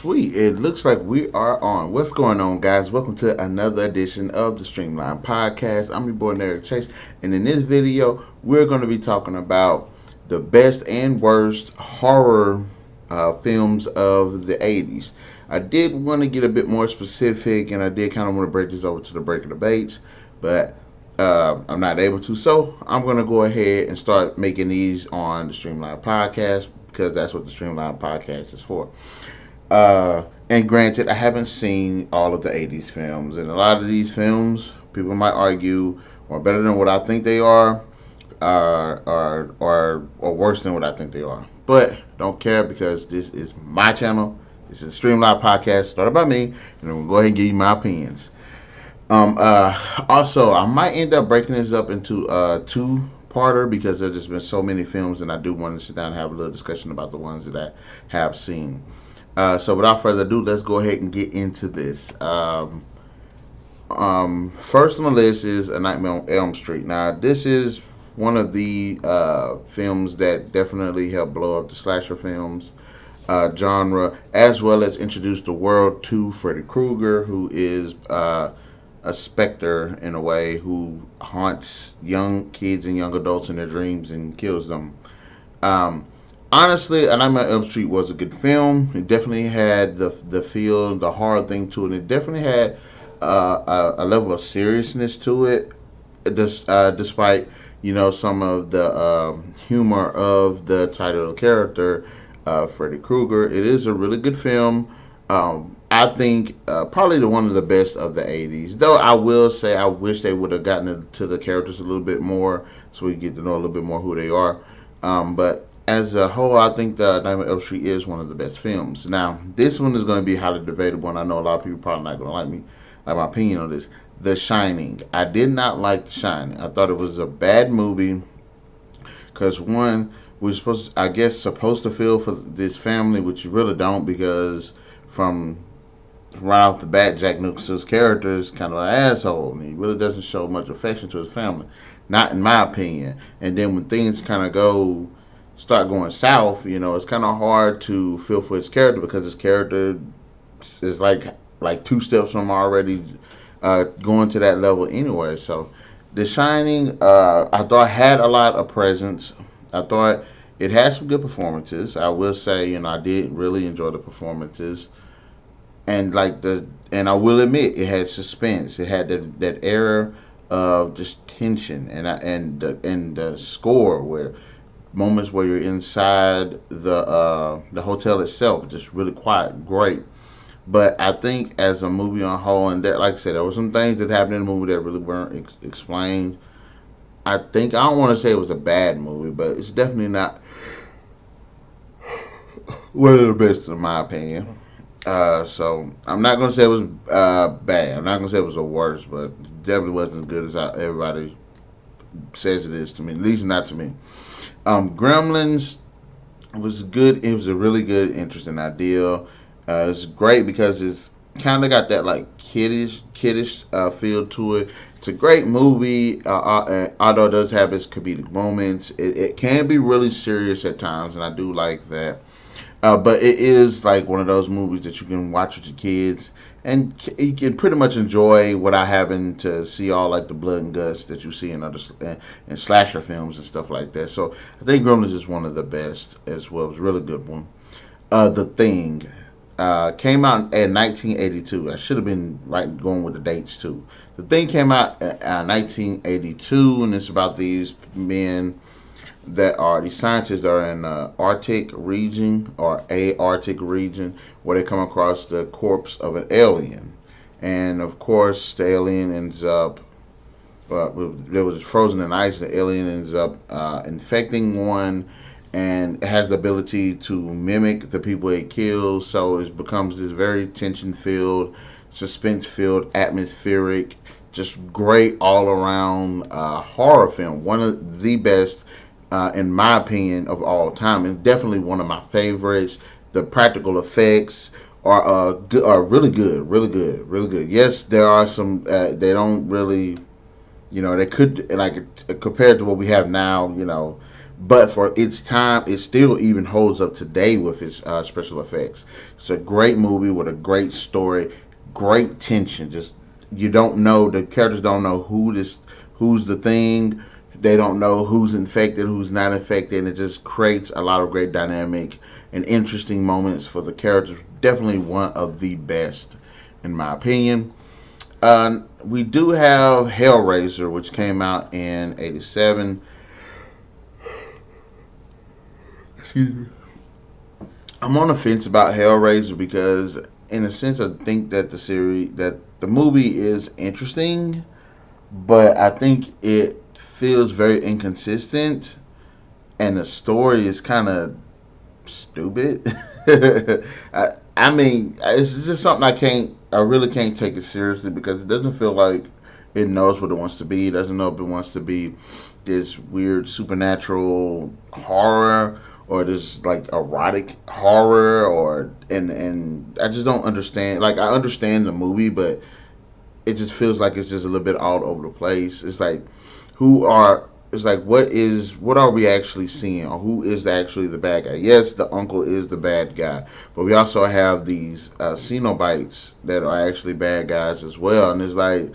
Sweet. It looks like we are on. What's going on, guys? Welcome to another edition of the Streamline Podcast. I'm your boy, Narik Chase. And in this video, we're going to be talking about the best and worst horror films of the 80s. I did want to get a bit more specific, and I did kind of want to break this over to the break of debates, but I'm not able to. So I'm going to go ahead and start making these on the Streamline Podcast because that's what the Streamline Podcast is for. And granted, I haven't seen all of the 80s films, and a lot of these films, people might argue, are better than what I think they are, or worse than what I think they are. But don't care because this is my channel. This is a Streamline Podcast started by me, and I'm going to go ahead and give you my opinions. Also, I might end up breaking this up into two-parter because there's just been so many films, and I do want to sit down and have a little discussion about the ones that I have seen. So without further ado, let's go ahead and get into this. First on the list is A Nightmare on Elm Street. Now, this is one of the films that definitely helped blow up the slasher films genre, as well as introduce the world to Freddy Krueger, who is a specter in a way who haunts young kids and young adults in their dreams and kills them. Honestly, A Nightmare on Elm Street was a good film. It definitely had the feel, the horror thing to it. And it definitely had a level of seriousness to it, despite some of the humor of the title character, Freddy Krueger. It is a really good film. I think probably one of the best of the 80s. Though I will say I wish they would have gotten into the characters a little bit more so we get to know a little bit more who they are. But as a whole, I think the Nightmare on Elm Street is one of the best films. Now, this one is going to be highly debatable, and I know a lot of people probably not going to like my opinion on this. The Shining. I did not like The Shining. I thought it was a bad movie because one, we're supposed to feel for this family, which you really don't, because from right off the bat, Jack Nicholson's character is kind of an asshole, and he really doesn't show much affection to his family. Not in my opinion. And then when things kind of start going south, it's kind of hard to feel for his character because his character is like two steps from already going to that level anyway. So The Shining, I thought had a lot of presence. I thought it had some good performances. I will say, I did really enjoy the performances. And and I will admit, it had suspense. It had that air of just tension, and the score where moments where you're inside the hotel itself, just really quiet, great. But I think as a movie on whole, and that, like I said, there were some things that happened in the movie that really weren't explained. I don't want to say it was a bad movie, but it's definitely not one of the best in my opinion. So I'm not gonna say it was bad. I'm not gonna say it was the worst, but it definitely wasn't as good as everybody says it is to me. At least not to me. Gremlins was good. It was a really good, interesting idea. It's great because it's kind of got that like kiddish feel to it. It's a great movie, although it does have its comedic moments. It can be really serious at times, and I do like that. But it is like one of those movies that you can watch with your kids, and you can pretty much enjoy without having to see all like the blood and guts that you see in other in slasher films and stuff like that. So I think Gremlins is one of the best as well. It was a really good one. The Thing came out in 1982. I should have been going with the dates too. The Thing came out in 1982, and it's about these men that are these scientists that are in the Arctic region or a Arctic region where they come across the corpse of an alien, and of course the alien ends up there was frozen in ice. The alien ends up infecting one, and it has the ability to mimic the people it kills. So it becomes this very tension-filled, suspense-filled, atmospheric, just great all-around horror film. One of the best, in my opinion, of all time. It's definitely one of my favorites. The practical effects are really good, really good, really good. Yes, there are some they don't really, they could, like, compared to what we have now, but for its time, it still even holds up today with its special effects. It's a great movie with a great story, great tension. Just you don't know, the characters don't know who's the thing. They don't know who's infected, who's not infected, and it just creates a lot of great dynamic and interesting moments for the characters. Definitely one of the best, in my opinion. We do have Hellraiser, which came out in '87. Excuse me. I'm on the fence about Hellraiser because, in a sense, I think that the movie is interesting, but I think it feels very inconsistent, and the story is kind of stupid. I mean, it's just something I really can't take it seriously because it doesn't feel like it knows what it wants to be. It doesn't know if it wants to be this weird supernatural horror or this like erotic horror and I just don't understand. Like I understand the movie, but it just feels like it's just a little bit all over the place. It's like who are it's like what are we actually seeing or who is actually the bad guy? Yes, the uncle is the bad guy, but we also have these Cenobites that are actually bad guys as well, and it's like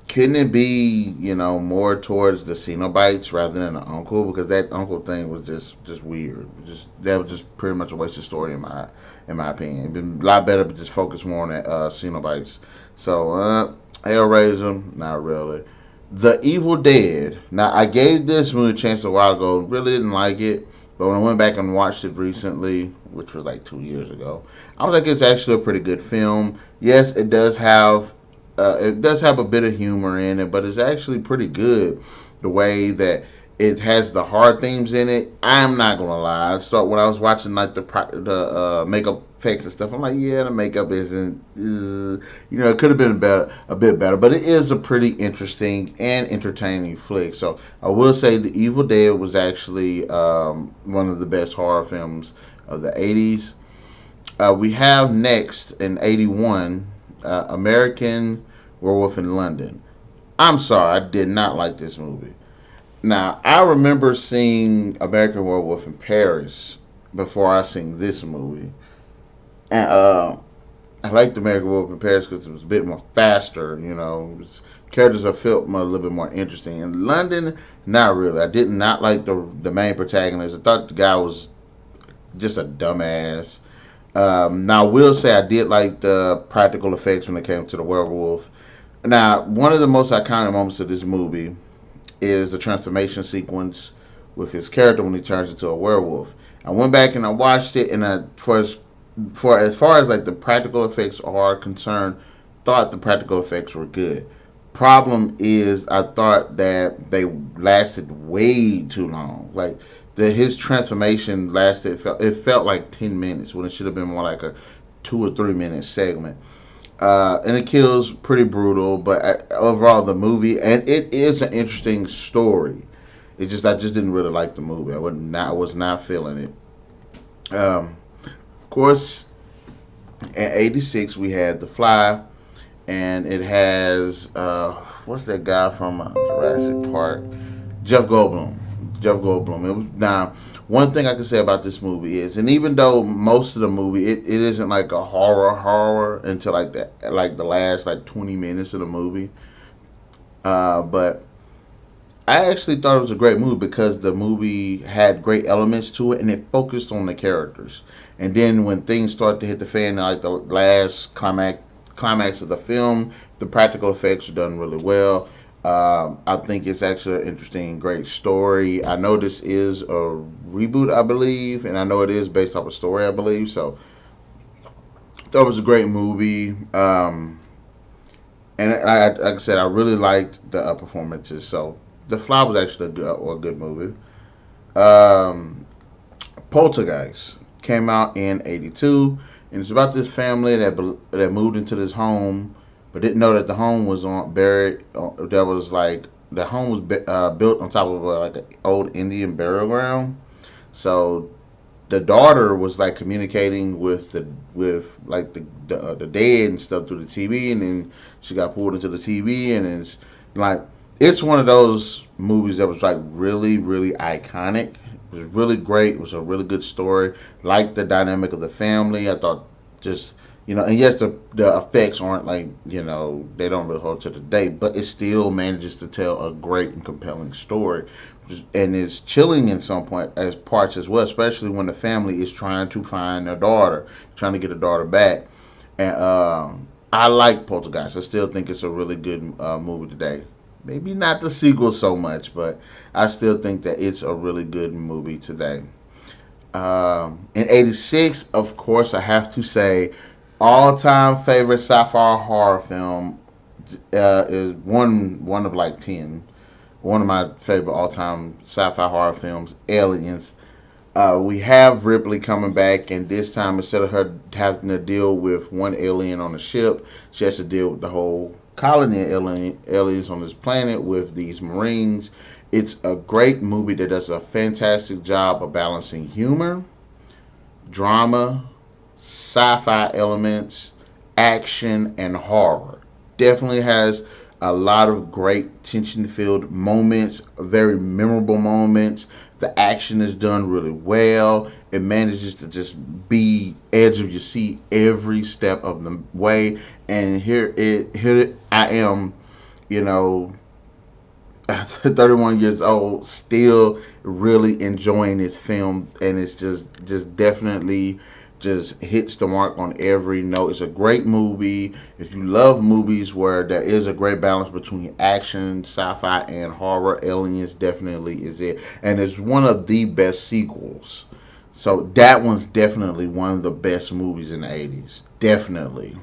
couldn't it be more towards the Cenobites rather than the uncle because that uncle thing was just weird. Just that was just pretty much a waste of story in my opinion. It'd been a lot better to just focus more on that Cenobites. So Hellraiser, not really. The Evil Dead. Now I gave this movie a chance a while ago. Really didn't like it, but when I went back and watched it recently, which was like 2 years ago, I was like, it's actually a pretty good film. Yes, it does have a bit of humor in it, but it's actually pretty good. The way that it has the hard themes in it. I'm not gonna lie. I start when I was watching like the makeup effects and stuff. I'm like, yeah, the makeup isn't. It could have been a bit better, but it is a pretty interesting and entertaining flick. So I will say, The Evil Dead was actually one of the best horror films of the '80s. We have next in '81 American Werewolf in London. I'm sorry, I did not like this movie. Now, I remember seeing American Werewolf in Paris before I seen this movie. And I liked American Werewolf in Paris because it was a bit more faster, characters I felt a little bit more interesting. In London, not really. I did not like the main protagonist. I thought the guy was just a dumbass. Now, I will say I did like the practical effects when it came to the werewolf. Now, one of the most iconic moments of this movie is the transformation sequence with his character when he turns into a werewolf. I went back and I watched it, and for as far as like the practical effects are concerned, thought the practical effects were good. Problem is, I thought that they lasted way too long. Like his transformation it felt like 10 minutes when it should have been more like a 2 or 3 minute segment. And it kills pretty brutal, but overall the movie and it is an interesting story. I just didn't really like the movie. I was not feeling it. Of course, at '86 we had The Fly, and it has what's that guy from Jurassic Park? Jeff Goldblum. Jeff Goldblum. It was now one thing I can say about this movie is, and even though most of the movie it isn't like a horror until like the last like 20 minutes of the movie, but I actually thought it was a great movie because the movie had great elements to it and it focused on the characters. And then when things start to hit the fan, like the last climax of the film, the practical effects are done really well. I think it's actually an interesting, great story. I know this is a reboot, I believe, and I know it is based off a story, I believe. So, I thought it was a great movie. And like I said, I really liked the performances. So, The Fly was actually a good movie. Um, Poltergeist came out in '82, and it's about this family that moved into this home, but didn't know that the home was on buried. That was like the home was built on top of like an old Indian burial ground. So the daughter was like communicating with like the dead and stuff through the TV, and then she got pulled into the TV, and it's like it's one of those movies that was like really, really iconic. It was really great. It was a really good story. Like the dynamic of the family. I thought just and yes, the effects aren't like they don't really hold to the day, but it still manages to tell a great and compelling story, and it's chilling in some point as parts as well, especially when the family is trying to find their daughter, trying to get a daughter back. And I like Poltergeist. I still think it's a really good movie today. Maybe not the sequel so much, but I still think that it's a really good movie today. In '86, of course, I have to say, all-time favorite sci-fi horror film is one of like 10. One of my favorite all-time sci-fi horror films, Aliens. We have Ripley coming back, and this time instead of her having to deal with one alien on the ship, she has to deal with the whole colony of aliens on this planet with these Marines. It's a great movie that does a fantastic job of balancing humor, drama, sci-fi elements, action, and horror. Definitely has a lot of great tension-filled moments, very memorable moments. The action is done really well. It manages to just be edge of your seat every step of the way. And here I am, you know, 31 years old, still really enjoying this film, and it's just definitely just hits the mark on every note. It's a great movie. If you love movies where there is a great balance between action, sci-fi, and horror, Aliens definitely is it, and it's one of the best sequels. So that one's definitely one of the best movies in the '80s, definitely,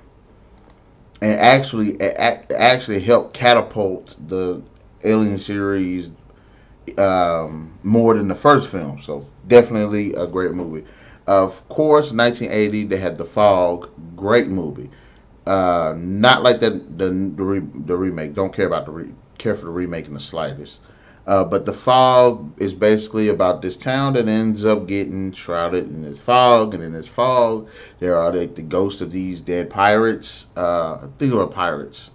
and actually helped catapult the Alien series more than the first film. So definitely a great movie. Of course, 1980 they had The Fog, great movie. Not like the remake. Don't care about care for the remake in the slightest. But The Fog is basically about this town that ends up getting shrouded in this fog, and in this fog there are the ghosts of these dead pirates. I think they were pirates,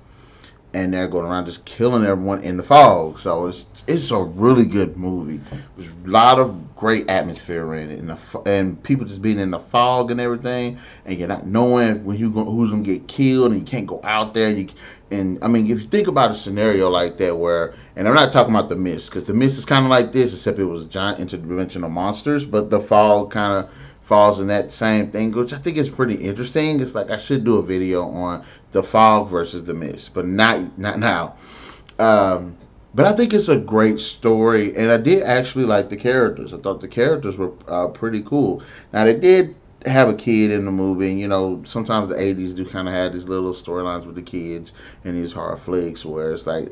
and they're going around just killing everyone in the fog. So it's a really good movie. There's a lot of great atmosphere in it, and people just being in the fog and everything, and you're not knowing who's gonna get killed, and you can't go out there. And I mean, if you think about a scenario like that, where, and I'm not talking about the Mist, because the Mist is kind of like this, except it was giant interdimensional monsters, but the fog kind of falls in that same thing, which I think is pretty interesting. It's like I should do a video on the fog versus the Mist, but not now. But I think it's a great story, and I did actually like the characters. I thought the characters were pretty cool. Now they did have a kid in the movie, and sometimes the '80s do kind of have these little storylines with the kids and these horror flicks where it's like,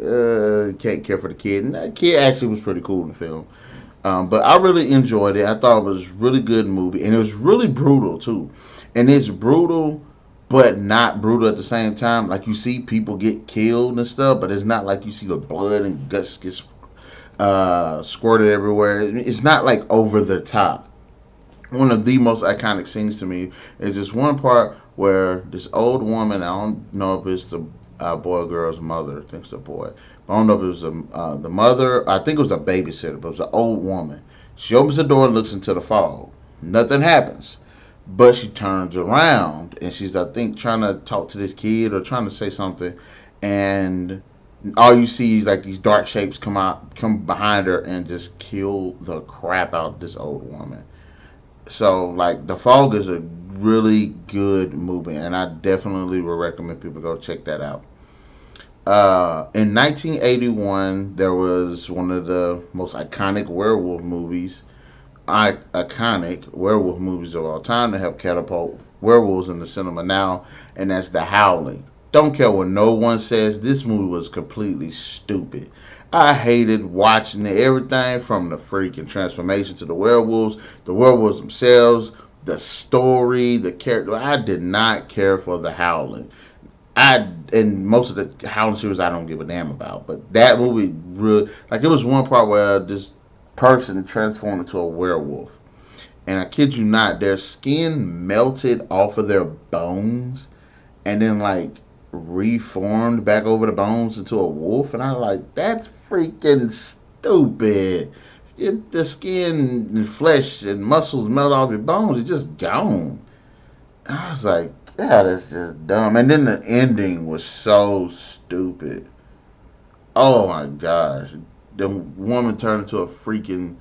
can't care for the kid. And that kid actually was pretty cool in the film. But I really enjoyed it. I thought it was a really good movie, and it was really brutal too. And it's brutal, but not brutal at the same time. Like, you see people get killed and stuff, but it's not like you see the blood and guts get squirted everywhere. It's not like over the top. One of the most iconic scenes to me is this one part where this old woman, I don't know if it's the boy or girl's mother, I think it's the boy, but I don't know if it was the mother. I think it was a babysitter, but it was an old woman. She opens the door and looks into the fog. Nothing happens. But she turns around and she's, I think, trying to talk to this kid or trying to say something, and all you see is like these dark shapes come behind her and just kill the crap out of this old woman. So, like, The Fog is a really good movie, and I definitely would recommend people go check that out. In 1981, there was one of the most iconic werewolf movies of all time to help catapult werewolves in the cinema now, and that's The Howling. Don't care what no one says, this movie was completely stupid. I hated watching it. Everything from the freaking transformation to the werewolves themselves, the story, the character. I did not care for The Howling. And most of the Howling series I don't give a damn about, but that movie really, like, it was one part where this person transformed into a werewolf, and I kid you not, their skin melted off of their bones, and then, like, reformed back over the bones into a wolf, and I was like, that's freaking stupid. The skin and flesh and muscles melt off your bones, it's just gone. I was like, yeah, that's just dumb. And then the ending was so stupid. Oh my gosh. The woman turned into a freaking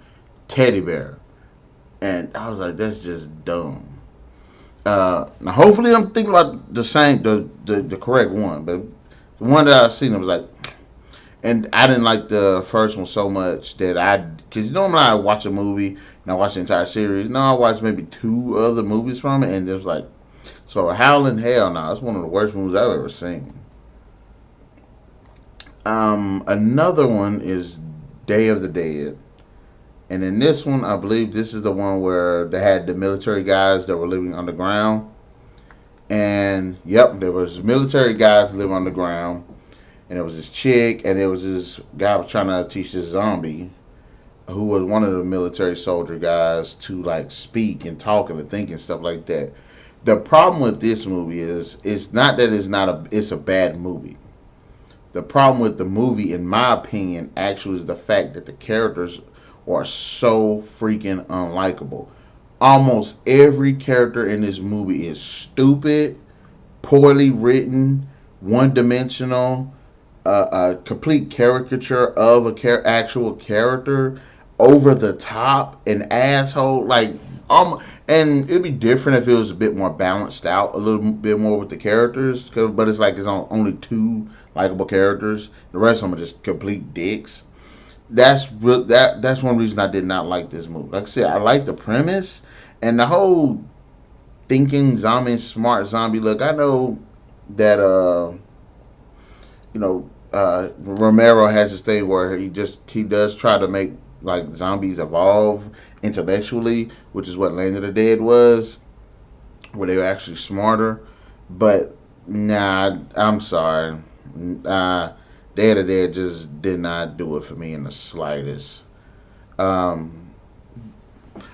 teddy bear. And I was like, that's just dumb. Now hopefully I'm thinking about the same, the correct one. But the one that I've seen, I was like, and I didn't like the first one so much that because normally I watch a movie and I watch the entire series. No, I watched maybe two other movies from it, and it was like, so Howling Hell now. It's one of the worst movies I've ever seen. Another one is Day of the Dead. And in this one, I believe this is the one where they had the military guys that were living underground. And yep, there was military guys living underground. And there was this chick, and there was this guy was trying to teach this zombie, who was one of the military soldier guys, to like speak and talk and think and stuff like that. The problem with this movie is it's not that it's a bad movie. The problem with the movie, in my opinion, actually is the fact that the characters are so freaking unlikable. Almost every character in this movie is stupid, poorly written, one dimensional, a complete caricature of actual character, over the top, an asshole. Like, and it'd be different if it was a bit more balanced out, a little bit more with the characters. But it's like it's only two likable characters. The rest of them are just complete dicks. That's one reason I did not like this movie. Like I said, I like the premise and the whole thinking zombie, smart zombie look. I know that Romero has this thing where he does try to make like zombies evolve intellectually, which is what Land of the Dead was, where they were actually smarter. But nah, I'm sorry. Day of the Dead just did not do it for me in the slightest. Um,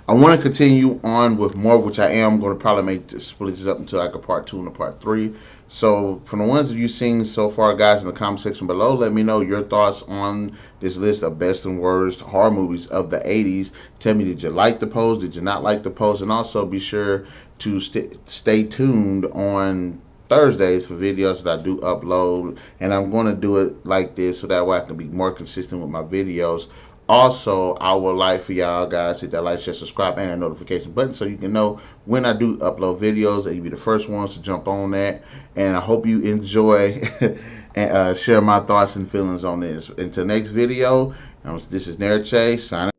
I want to continue on with more, which I am going to probably split this up into like a part 2 and a part 3. So, from the ones that you've seen so far, guys, in the comment section below, let me know your thoughts on this list of best and worst horror movies of the 80s. Tell me, did you like the post? Did you not like the post? And also be sure to stay tuned on Thursdays for videos that I do upload. And I'm going to do it like this so that way I can be more consistent with my videos. Also, I would like for y'all guys to hit that like, share, subscribe, and that notification button so you can know when I do upload videos and you'll be the first ones to jump on that. And I hope you enjoy and share my thoughts and feelings on this. Until next video, this is Narik signing.